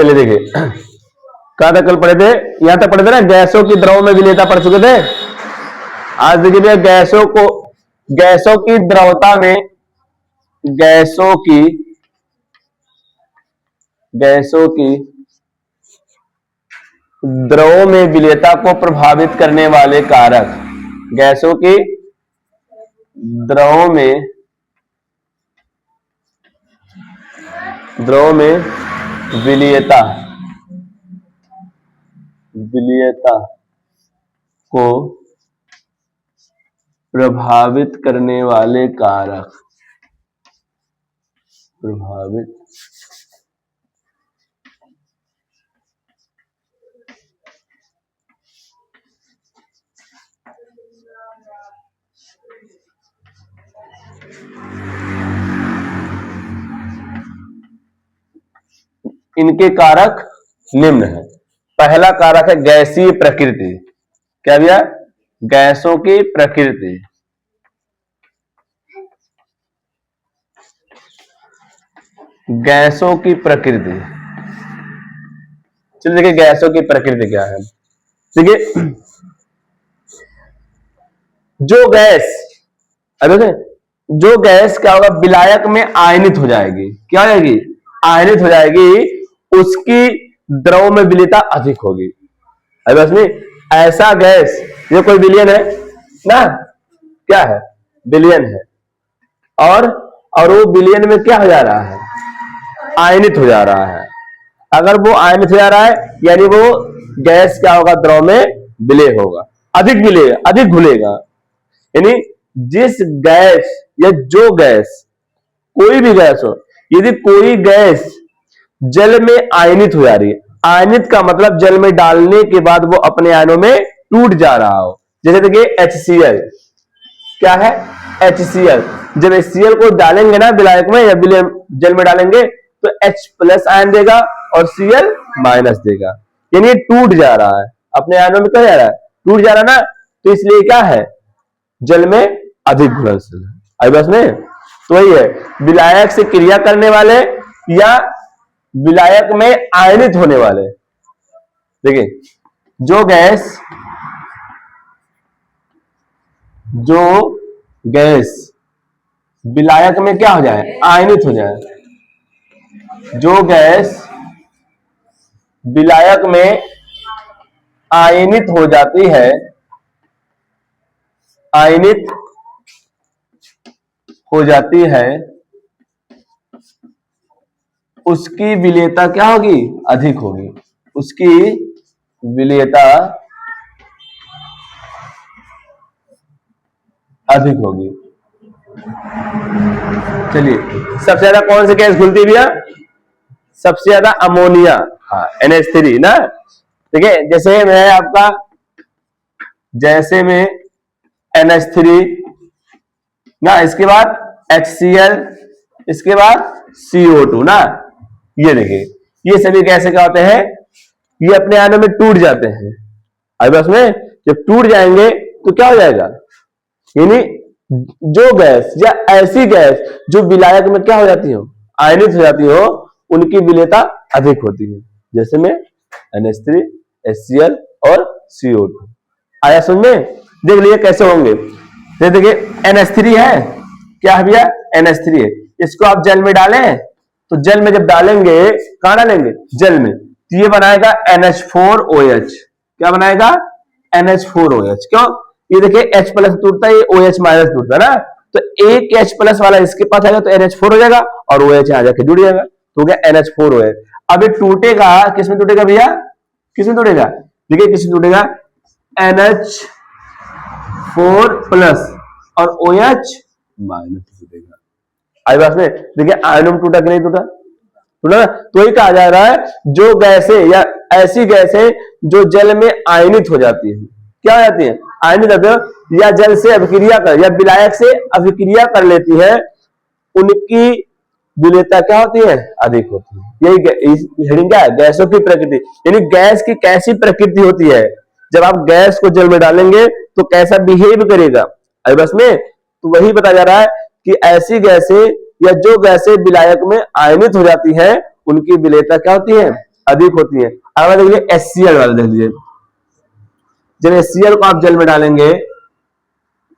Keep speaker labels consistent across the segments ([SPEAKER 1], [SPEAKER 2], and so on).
[SPEAKER 1] चलिए देखिए, कहां तक कल पढ़े थे? यहां तक पढ़े थे ना, गैसों की द्रव में विलेयता पढ़ चुके थे। आज देखिए भैया, गैसों की द्रवता में, गैसों की द्रव में विलेयता को प्रभावित करने वाले कारक, गैसों की द्रव में विलेयता को प्रभावित करने वाले कारक, इनके कारक निम्न है। पहला कारक है गैसीय प्रकृति। क्या भैया? गैसों की प्रकृति। गैसों की प्रकृति, चलिए देखिए गैसों की प्रकृति क्या है। देखिए, जो गैस क्या होगा, विलायक में आयनित हो जाएगी। क्या हो जाएगी? आयनित हो जाएगी, उसकी द्रव में विलेयता अधिक होगी। अब इसमें ऐसा गैस, ये कोई विलयन है ना, क्या है? विलयन है, और वो विलयन में क्या हो जा रहा है? आयनित हो जा रहा है। अगर वो आयनित हो जा रहा है, यानी वो गैस क्या होगा? द्रव में विलय होगा, अधिक घुलेगा। यानी जिस गैस या जो गैस, कोई भी गैस हो, यदि कोई गैस जल में आयनित हो जा रही है, आयनित का मतलब जल में डालने के बाद वो अपने आयनों में टूट जा रहा हो। जैसे देखिए HCl, क्या है? HCl। जब HCl को डालेंगे ना विलायक में या जल में डालेंगे, तो H+ आयन देगा और Cl- देगा, यानी टूट जा रहा है, अपने आयनों में क्या जा रहा है? टूट जा रहा है ना, तो इसलिए क्या है? जल में अधिक घुलनशील है। आई बस में, तो वही है, विलायक से क्रिया करने वाले या विलायक में आयनित होने वाले। देखिए, जो गैस विलायक में क्या हो जाए? आयनित हो जाए। जो गैस विलायक में आयनित हो जाती है, उसकी विलेयता क्या होगी? अधिक होगी। उसकी विलेयता अधिक होगी। चलिए, सबसे ज्यादा कौन सी गैस घुलती है भैया? सबसे ज्यादा अमोनिया, हाँ, NH3 ना। देखिए, जैसे में NH3 ना, इसके बाद HCl, इसके बाद CO2 ना। ये देखिए, ये सभी कैसे क्या होते हैं? ये अपने आयनों में टूट जाते हैं। अब उसमें जब टूट जाएंगे तो क्या हो जाएगा? यानी जो गैस या ऐसी गैस जो विलायक में क्या हो जाती हो? आयनित हो जाती हो, उनकी विलेयता अधिक होती है। जैसे में NH3, HCl और CO2। आया समझ में? देख लीजिए कैसे होंगे। देखिए, NH3 है, क्या है भैया? NH3 है। इसको आप जल में डालें, तो जल में जब डालेंगे, कहां डालेंगे? जल में, तो ये बनाएगा NH4OH। क्या बनाएगा? NH4OH। क्यों? ये देखिए H+ टूटता है, ये OH- टूटता है ना, तो एक H+ वाला इसके पास आएगा तो NH4 हो जाएगा, और OH आ जाके जुड़ जाएगा, तो हो गया NH4OH। अब ये टूटेगा, किसमें टूटेगा भैया? किसमें टूटेगा? देखिए, किसमें टूटेगा? NH4+ और OH- टूटेगा। आई बात में? देखिए, आयनों में टूटा कि नहीं टूटा? टूटा। तो यही कहा जा रहा है, जो गैसें या ऐसी गैसें जो जल में आयनित हो जाती है, क्या हो जाती है? आयनित होती है, या जल से अभिक्रिया कर, या विलायक से अभिक्रिया कर लेती है, उनकी विलेयता क्या होती है? अधिक होती है। यही हेडिंग क्या है? गैसों की प्रकृति। यानी गैस की कैसी प्रकृति होती है, जब आप गैस को जल में डालेंगे तो कैसा बिहेव करेगा। अभी बस में तो वही बताया जा रहा है कि ऐसी गैसें या जो गैसें विलायक में आयनित हो जाती हैं, उनकी विलेयता क्या होती है? अधिक होती है। अगला देख लीजिए HCl वाला देख लीजिए, जब HCl को आप जल में डालेंगे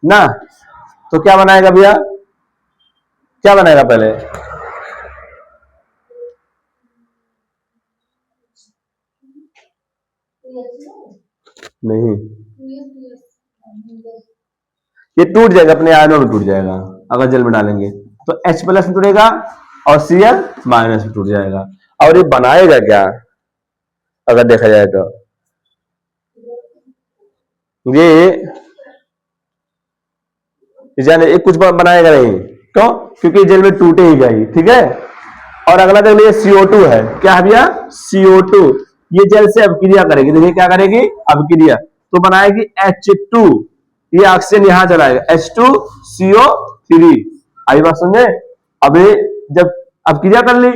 [SPEAKER 1] ना तो क्या बनाएगा भैया, क्या बनाएगा पहले, नहीं ये टूट जाएगा, अपने आयनों में टूट जाएगा अगर जल में डालेंगे, तो H प्लस में टूटेगा और Cl माइनस में टूट जाएगा। और ये बनाएगा क्या, अगर देखा जाए तो ये जाने कुछ बनाएगा नहीं, क्यों, क्योंकि जल में टूटेगा ही, ठीक है। और अगला देख लीजिए CO2 है, क्या है भैया, CO2, ये जल से अभिक्रिया करेगी, देखिए क्या करेगी, अभिक्रिया, तो बनाएगी H2, ये ऑक्सीजन यहां चलाएगा H2CO3। आई बात समझे। अभी जब अभिक्रिया कर ली,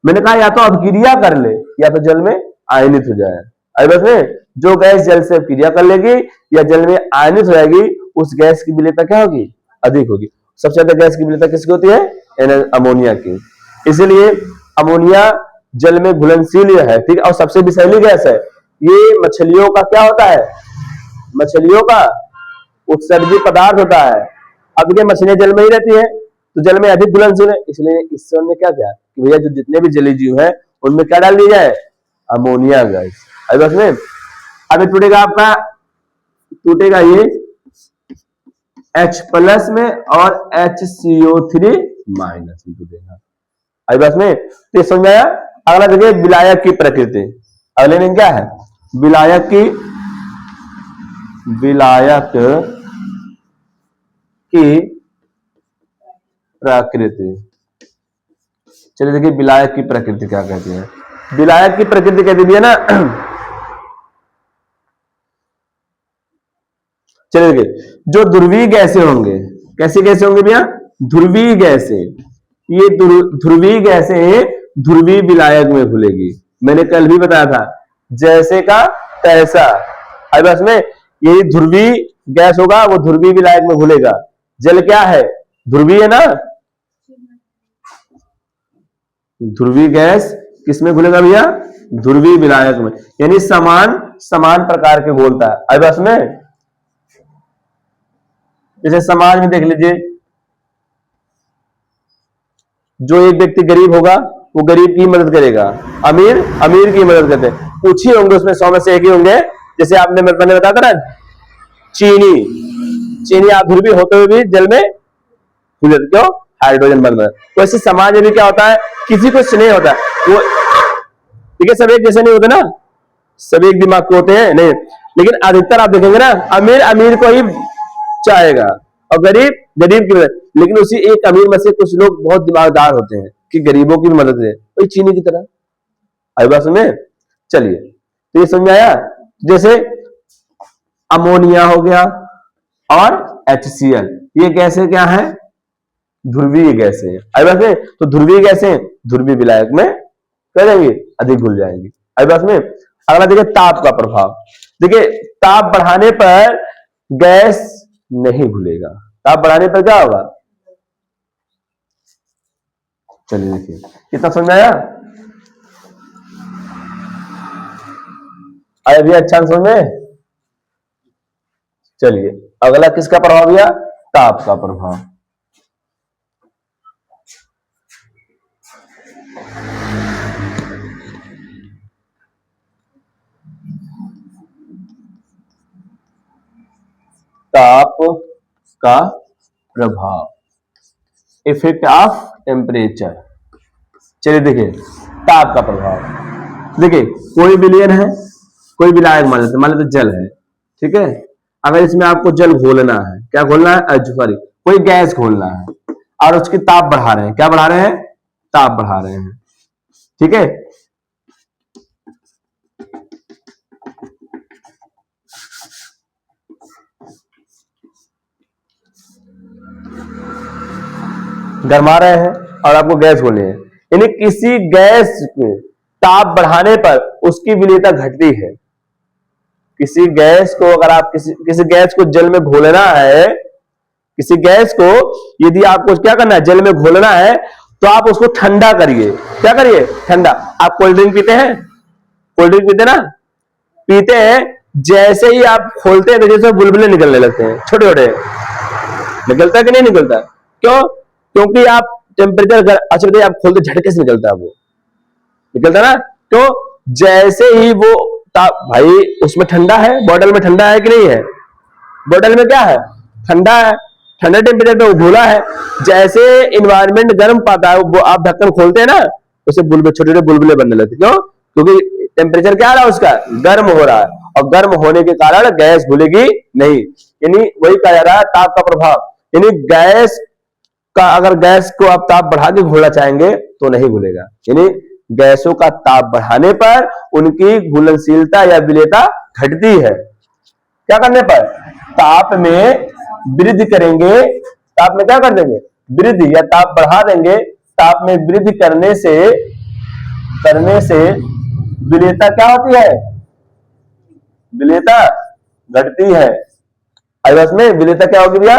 [SPEAKER 1] मैंने कहा या तो अभिक्रिया कर ले या तो जल में आयनित हो जाए। आई बात में, जो गैस जल से अभिक्रिया कर लेगी या जल में आयनित हो जाएगी उस गैस की विलेयता क्या होगी, अधिक होगी। सबसे ज्यादा गैस की विलेयता किसकी होती है, अमोनिया की, इसलिए अमोनिया जल में घुलनशील है, ठीक है, और सबसे विषैली गैस है। ये मछलियों का क्या होता है, मछलियों का उत्सर्जी पदार्थ होता है। अब ये मछलियां जल में ही रहती है तो जल में अधिक घुलनशील है, इसलिए इससे उन्होंने क्या किया कि भैया जो जितने भी जलीय जीव है उनमें क्या डाल दिया जाए, अमोनिया गैस। अब इसमें अभी टूटेगा आपका, टूटेगा ये H प्लस में और HCO3 माइनस में टूटेगा। अभी बस में तो समझ में आया। अगला देखिए विलायक की प्रकृति, अगले दिन क्या है, विलायक की प्रकृति। चलिए देखिए विलायक की प्रकृति क्या कहती है। विलायक की प्रकृति कहती है ना, चलिए देखिए जो ध्रुवीय गैसें होंगे, कैसी गैसें होंगी भैया, ध्रुवीय गैसें, ये ध्रुवीय गैसें ध्रुवीय विलायक में घुलेगी। मैंने कल भी बताया था, जैसे का तैसा। अब बस में यही ध्रुवीय गैस होगा वो ध्रुवीय विलायक में घुलेगा। जल क्या है, ध्रुवीय है ना, ध्रुवीय गैस किसमें घुलेगा भैया, ध्रुवीय विलायक में, यानी समान प्रकार के घोलता है। अब बस में जैसे समाज में देख लीजिए, जो एक व्यक्ति गरीब होगा वो गरीब की मदद करेगा, अमीर की मदद करते हैं। कुछ ही होंगे उसमें, 100 में से एक ही होंगे। जैसे आपने मैंने बताया था ना, चीनी आप ध्रुवीय होते हुए भी जल में घुल जाते, क्यों, हाइड्रोजन बन रहा है। तो ऐसे समाज में भी क्या होता है, किसी को स्नेह होता है, वो ठीक है, सब एक जैसे नहीं होते ना, सभी एक दिमाग के होते हैं नहीं, लेकिन अधिकतर आप देखेंगे ना, अमीर को ही चाहेगा और गरीब की मदद। लेकिन उसी एक अमीर में से कुछ लोग बहुत दिमागदार होते हैं कि गरीबों की भी मदद है, वही चीनी की तरह। आई बात समझे। चलिए तो ये समझ आया, जैसे अमोनिया हो गया और HCl, ये गैसें क्या है, ध्रुवीय गैसें। आई बात में, तो ध्रुवीय गैसें ध्रुवीय विलायक में क्या जाएंगी, अधिक घुल जाएंगी। आई बात में। अगला देखिए ताप का प्रभाव। देखिए ताप बढ़ाने पर गैस नहीं घुलेगा, ताप बढ़ाने पर क्या होगा, चलिए देखिए कितना समझ आया, आया भी अच्छा समझ में। चलिए अगला किसका प्रभाव भैया, ताप का प्रभाव। ताप का प्रभाव, इफेक्ट ऑफ टेम्परेचर। चलिए देखिए ताप का प्रभाव। देखिए कोई विलयन है, कोई विलायक मान लेते जल है, ठीक है। अगर इसमें आपको जल घोलना है, क्या घोलना है, सॉरी कोई गैस घोलना है और उसकी ताप बढ़ा रहे हैं, क्या बढ़ा रहे हैं, ताप बढ़ा रहे हैं, ठीक है। गरमा रहे हैं और आपको गैस घोलनी है, यानी किसी गैस में ताप बढ़ाने पर उसकी विलेयता घटती है। किसी गैस को अगर आप किसी गैस को जल में घोलना है, किसी गैस को यदि आपको क्या करना है, जल में घोलना है, तो आप उसको ठंडा करिए। क्या करिए, ठंडा। आप कोल्ड ड्रिंक पीते हैं, कोल्ड ड्रिंक पीते ना, पीते हैं, जैसे ही आप खोलते हैं तो जैसे बुलबुले निकलने लगते हैं छोटे छोटे। निकलता है कि नहीं निकलता? क्यों? क्योंकि आप टेम्परेचर अच्छा बताइए, आप खोलते झटके से निकलता है, वो निकलता ना। क्यों? जैसे ही वो भाई उसमें ठंडा है, बॉटल में ठंडा है कि नहीं है? बॉटल में क्या है? ठंडा है, ठंडे टेम्परेचर पे वो घोला है। जैसे इन्वायरमेंट गर्म पाता है, वो आप ढक्कन खोलते हैं ना, उसे बुलबुले, छोटे छोटे बुलबुले बनने लगते। क्यों? क्योंकि टेम्परेचर क्या आ रहा है उसका, गर्म हो रहा है, और गर्म होने के कारण गैस घुलेगी नहीं। यानी वही कहा जा रहा है ताप का प्रभाव। यानी गैस का, अगर गैस को आप ताप बढ़ा के घोलना चाहेंगे तो नहीं घुलेगा। यानी गैसों का ताप बढ़ाने पर उनकी घुलनशीलता या विलेयता घटती है। क्या करने पर? ताप में वृद्धि करेंगे, ताप में क्या कर देंगे? वृद्धि, या ताप बढ़ा देंगे। ताप में वृद्धि करने से विलेयता क्या होती है? विलेयता घटती है। आइवस में विलेयता क्या होगी भैया?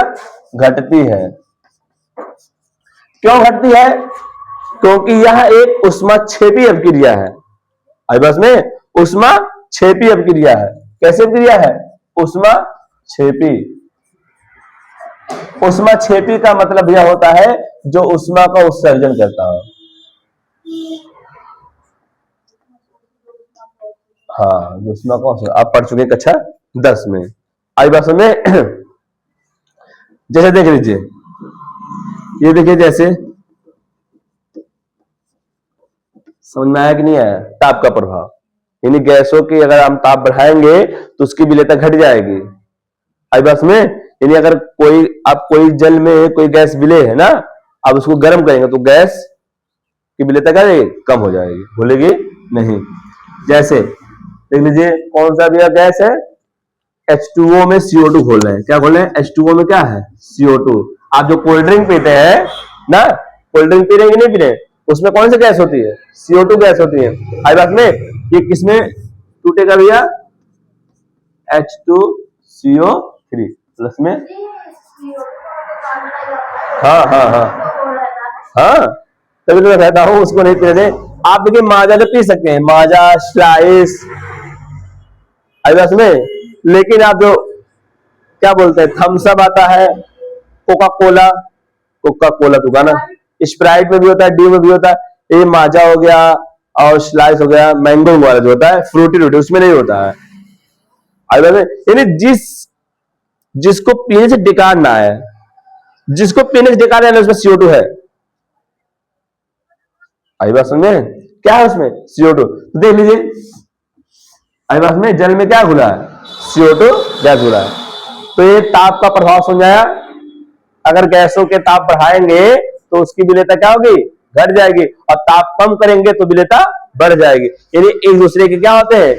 [SPEAKER 1] घटती है। क्यों घटती है? क्योंकि यह एक ऊष्माक्षेपी अभिक्रिया है। आइवस में ऊष्माक्षेपी अभिक्रिया है। कैसे अभिक्रिया है? ऊष्माक्षेपी। ऊष्माक्षेपी का मतलब यह होता है जो ऊष्मा का उत्सर्जन करता है। हाँ, जो ऊष्मा का, आप पढ़ चुके कक्षा 10 में। आई बात में जैसे देख लीजिए, ये देखिए, जैसे समझ में आया कि नहीं आया? ताप का प्रभाव, यानी गैसों की अगर हम ताप बढ़ाएंगे तो उसकी विलेयता घट जाएगी। आई बात में, यानी अगर कोई जल में कोई गैस विलेय है ना, आप उसको गर्म करेंगे तो गैस की विलेयता क्या रहेगी? कम हो जाएगी, घुलेगी नहीं। जैसे देख लीजिए, कौन सा भी गैस है? H2O में CO2 खोल रहे हैं। क्या खोल रहे हैं? H2O में क्या है? CO2। आप जो कोल्ड ड्रिंक पीते हैं ना, कोल्ड ड्रिंक पी रहे हैं कि नहीं पी रहे, उसमें कौन सी गैस होती है? CO2 गैस होती है। आई बात में, ये किसमें टूटेगा भैया? H2CO3 प्लस में। हाँ हाँ हाँ हाँ, तभी तो मैं कहता हूं उसको नहीं पी रहे। आप देखिए, माजा तो पी सकते हैं, माजा, स्लाइस, आई बात में। लेकिन आप जो क्या बोलते हैं, थम्स अप आता है, कोका कोला तो गाना, स्प्राइट में भी होता है, डी में भी होता है। ये माजा हो गया और स्लाइस हो गया, मैंगो वाला जो होता है, फ्रूटी रोटी, उसमें नहीं होता है। यानी जिसको पीने से डिकार ना है, जिसको पीने से डिकार है, उसमें CO2 है। आई बात समझ में? क्या है उसमें? CO2। तो देख लीजिए, आई बात में, जल में क्या घुला है? CO2 गैस घुला है। तो ये ताप का प्रभाव समझाया। अगर गैसों के ताप बढ़ाएंगे तो उसकी विलेयता क्या होगी? घट जाएगी, और ताप कम करेंगे तो विलेयता बढ़ जाएगी। यानी एक दूसरे के क्या होते हैं?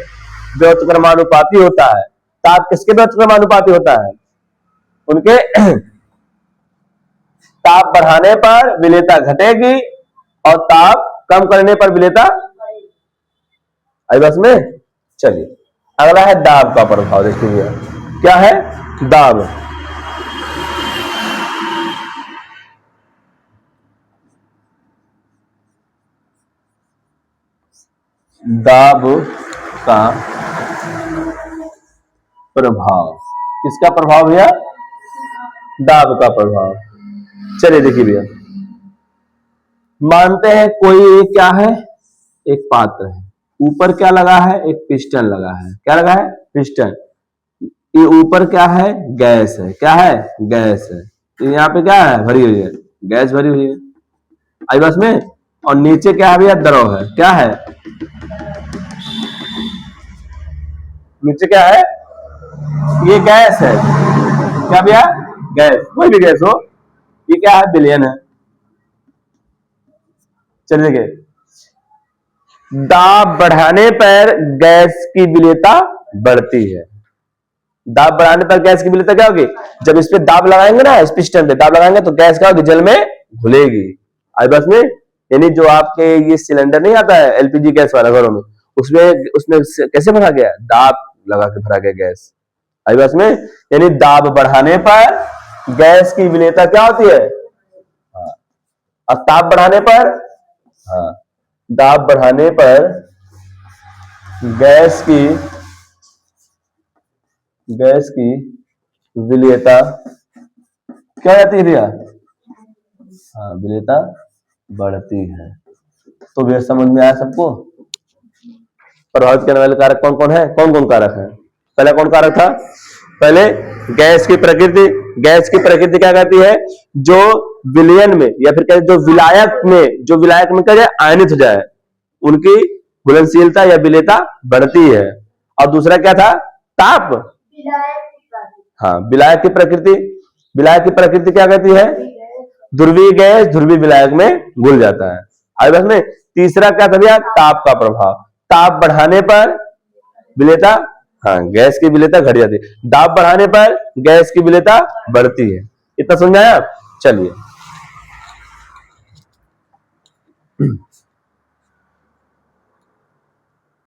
[SPEAKER 1] व्युत्क्रमानुपाती होता है। ताप किसके व्युत्क्रमानुपाती होता है? उनके ताप बढ़ाने पर विलेयता घटेगी और ताप कम करने पर विलेयता। आई बस में। चलिए, अगला है दाब का प्रभाव। देखिए क्या है? दाब। दाब का प्रभाव, किसका प्रभाव भैया? दाब का प्रभाव। चलिए देखिए भैया, मानते हैं कोई क्या है? एक पात्र है, ऊपर क्या लगा है? एक पिस्टन लगा है। क्या लगा है? पिस्टन। ये ऊपर क्या है? गैस है। क्या है? गैस है। यहाँ पे क्या है? भरी हुई है, गैस भरी हुई है। आई बस में। और नीचे क्या है भैया? द्रव है। क्या है? नीचे क्या है? ये गैस है। क्या भैया? गैस, कोई भी गैस हो। ये क्या है? विलयन है। चलिए, दाब बढ़ाने पर गैस की विलेयता बढ़ती है। दाब बढ़ाने पर गैस की विलेयता क्या होगी? जब इस पे दाब लगाएंगे ना, इस पिस्टन पे दाब लगाएंगे तो गैस क्या होगी? जल में घुलेगी। आई बस में। यानी जो आपके ये सिलेंडर नहीं आता है एलपीजी गैस वाला घरों में, उसमें कैसे भरा गया? दाब लगा के भरा गया गैस। आई बस में। यानी दाब बढ़ाने पर गैस की विलेयता क्या होती है? हाँ। और ताप बढ़ाने पर, हाँ, दाब बढ़ाने पर गैस की विलेयता क्या जाती है भैया? हाँ, विलेयता बढ़ती है। तो भैया समझ में आया सबको? प्रभावित करने वाले कारक कौन कौन है? कौन कौन कारक है? पहला कौन कारक था? पहले गैस की प्रकृति। गैस की प्रकृति क्या कहती है? जो विलयन में या फिर कहते जो विलायक में क्या जाए, आयनित हो जाए, उनकी घुलनशीलता या विलेयता बढ़ती है। और दूसरा क्या था? ताप। हाँ, विलायक की प्रकृति। विलायक की प्रकृति क्या कहती है? ध्रुवीय गैस ध्रुवीय विलायक में घुल जाता है। आगे बस में तीसरा क्या था भैया? ताप का प्रभाव। ताप बढ़ाने पर विलेयता, हाँ, गैस की विलेयता घट जाती है। दाब बढ़ाने पर गैस की विलेयता बढ़ती है। इतना समझ में आया? चलिए